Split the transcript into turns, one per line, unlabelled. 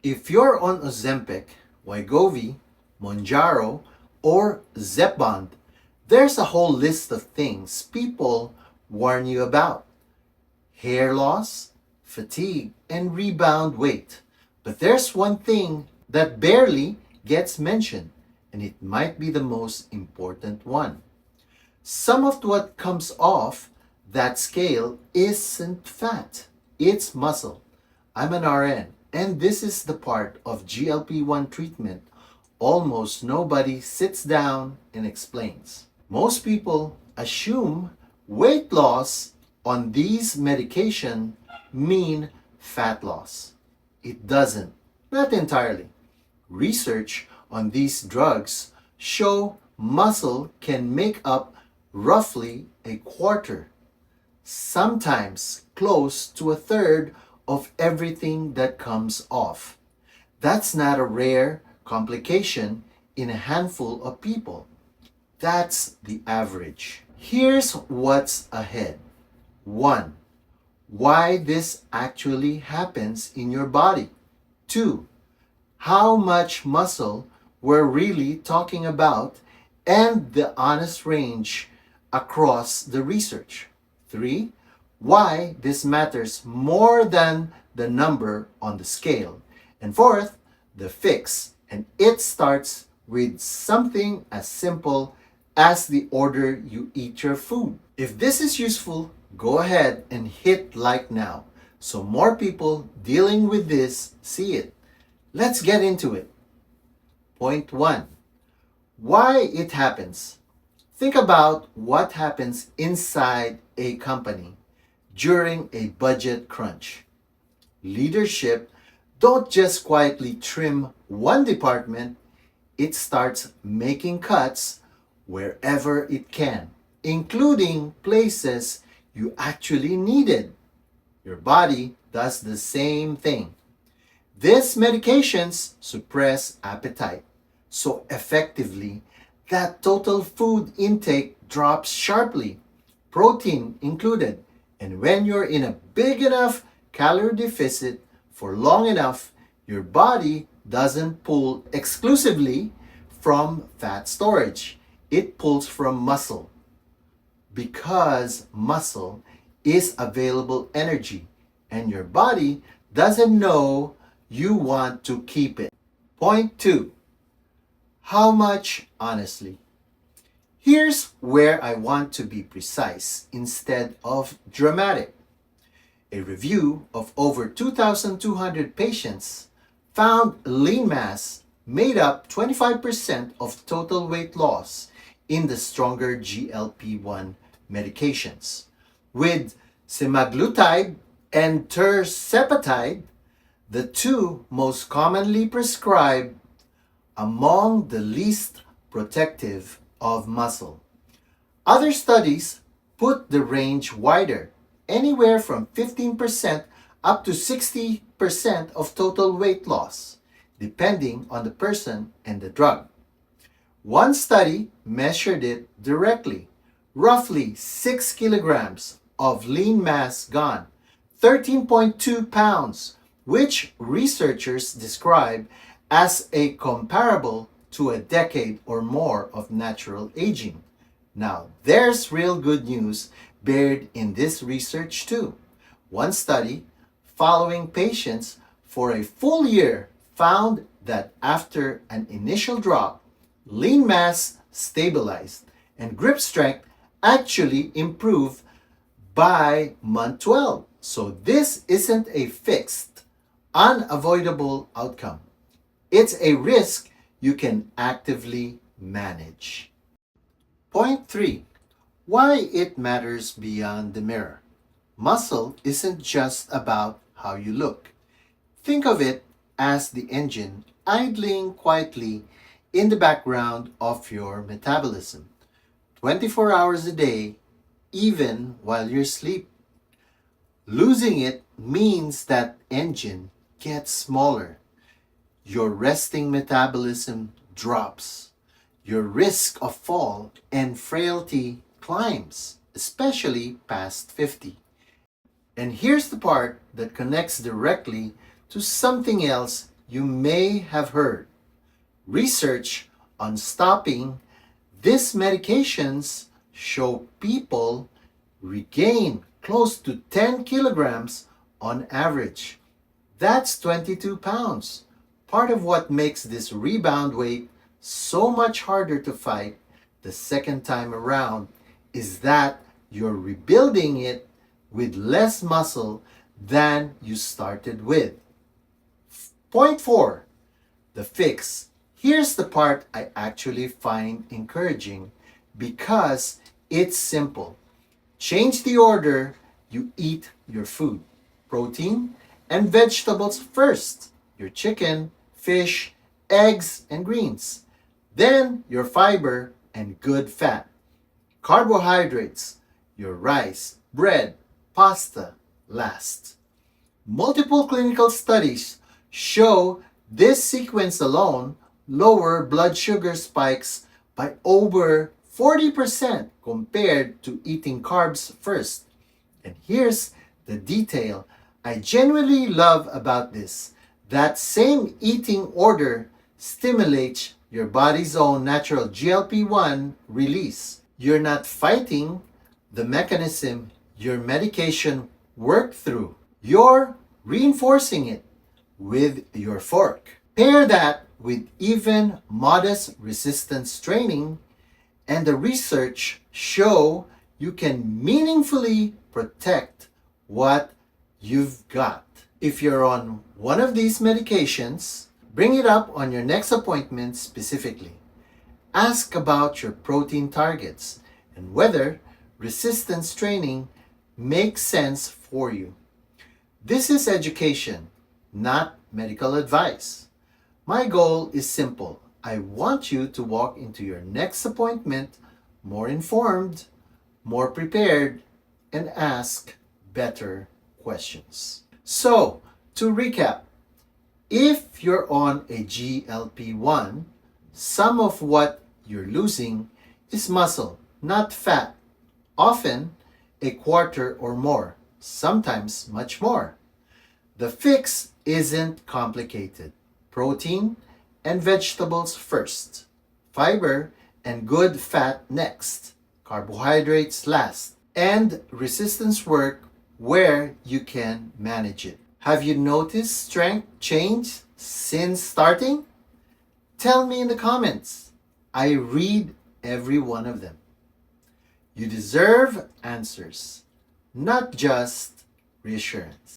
If you're on Ozempic, Wegovy, Mounjaro, or Zepbound, there's a whole list of things people warn you about. Hair loss, fatigue, and rebound weight. But there's one thing that barely gets mentioned, and it might be the most important one. Some of what comes off that scale isn't fat, it's muscle. I'm an RN, and this is the part of GLP-1 treatment almost nobody sits down and explains. Most people assume weight loss on these medication mean fat loss. It doesn't, not entirely. Research on these drugs show muscle can make up roughly a quarter, sometimes close to a third of everything that comes off. That's not a rare complication in a handful of people. That's the average. Here's what's ahead. 1. Why this actually happens in your body. 2. How much muscle we're really talking about and the honest range across the research. 3. Why this matters more than the number on the scale. And 4th, the fix. And it starts with something as simple as the order you eat your food. If this is useful, go ahead and hit like now so more people dealing with this see it. Let's get into it. Point 1. Why it happens. Think about what happens inside a company during a budget crunch. Leadership don't just quietly trim one department, it starts making cuts wherever it can, including places you actually needed. Your body does the same thing. These medications suppress appetite so effectively that total food intake drops sharply, protein included. And when you're in a big enough calorie deficit for long enough, your body doesn't pull exclusively from fat storage. It pulls from muscle because muscle is available energy and your body doesn't know you want to keep it. Point 2. How much honestly? Here's where I want to be precise instead of dramatic. A review of over 2,200 patients found lean mass made up 25% of total weight loss in the stronger GLP-1 medications, with semaglutide and tirzepatide, the two most commonly prescribed, among the least protective of muscle. Other studies put the range wider, anywhere from 15% up to 60% of total weight loss, depending on the person and the drug. One study measured it directly, roughly 6 kilograms of lean mass gone, 13.2 pounds, which researchers describe as a comparable to a decade or more of natural aging. Now, there's real good news buried in this research too. One study following patients for a full year found that after an initial drop, lean mass stabilized and grip strength actually improved by month 12. So this isn't a fixed, unavoidable outcome. It's a risk you can actively manage. Point 3. Why it matters beyond the mirror. Muscle isn't just about how you look. Think of it as the engine idling quietly in the background of your metabolism, 24 hours a day, even while you're asleep. Losing it means that engine gets smaller. Your resting metabolism drops. Your risk of fall and frailty climbs, especially past 50. And here's the part that connects directly to something else you may have heard. Research on stopping these medications show people regain close to 10 kilograms on average. That's 22 pounds. Part of what makes this rebound weight so much harder to fight the second time around is that you're rebuilding it with less muscle than you started with. Point 4. The fix. Here's the part I actually find encouraging because it's simple. Change the order you eat your food. Protein and vegetables first. Your chicken, fish, eggs, and greens. Then your fiber and good fat. Carbohydrates, your rice, bread, pasta, last. Multiple clinical studies show this sequence alone lower blood sugar spikes by over 40% compared to eating carbs first. And here's the detail I genuinely love about this. That same eating order stimulates your body's own natural GLP-1 release. You're not fighting the mechanism your medication worked through. You're reinforcing it with your fork. Pair that with even modest resistance training, and the research show you can meaningfully protect what you've got. If you're on one of these medications, bring it up on your next appointment specifically. Ask about your protein targets and whether resistance training makes sense for you. This is education, not medical advice. My goal is simple. I want you to walk into your next appointment more informed, more prepared, and ask better questions. So, to recap, if you're on a GLP-1, some of what you're losing is muscle, not fat. Often a quarter or more, sometimes much more. The fix isn't complicated. Protein and vegetables first. Fiber and good fat next. Carbohydrates last. And resistance work where you can manage it. Have you noticed strength change since starting? Tell me in the comments. I read every one of them. You deserve answers, not just reassurance.